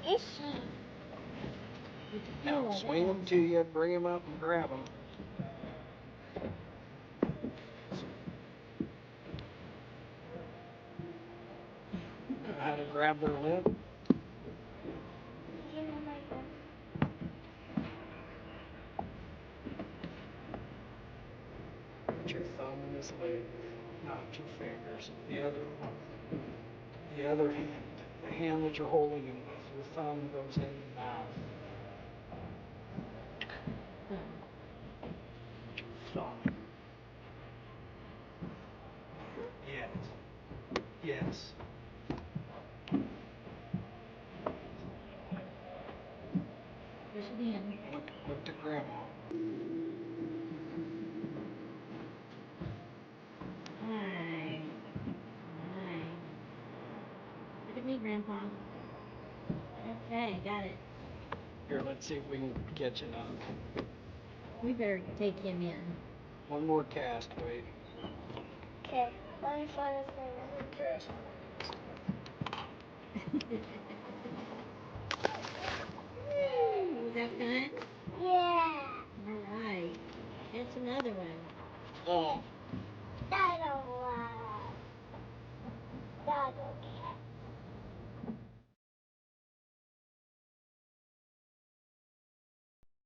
Is she? Now swing them to you, bring them up and grab them. Know how to grab their lip? You know my gun. Put your thumb in his leg, not your fingers. The other hand, the hand that you're holding him with, your thumb goes in the mouth. Thumb. Yes. Yes. Look to Grandma. Hi. Hi. Look at me, Grandpa. Okay, got it. Here, let's see if we can get you now. We better take him in. One more cast, wait. Okay, let me find his name. Cast. Was that good? Yeah. All right. That's another one. Oh. That don't work. That don't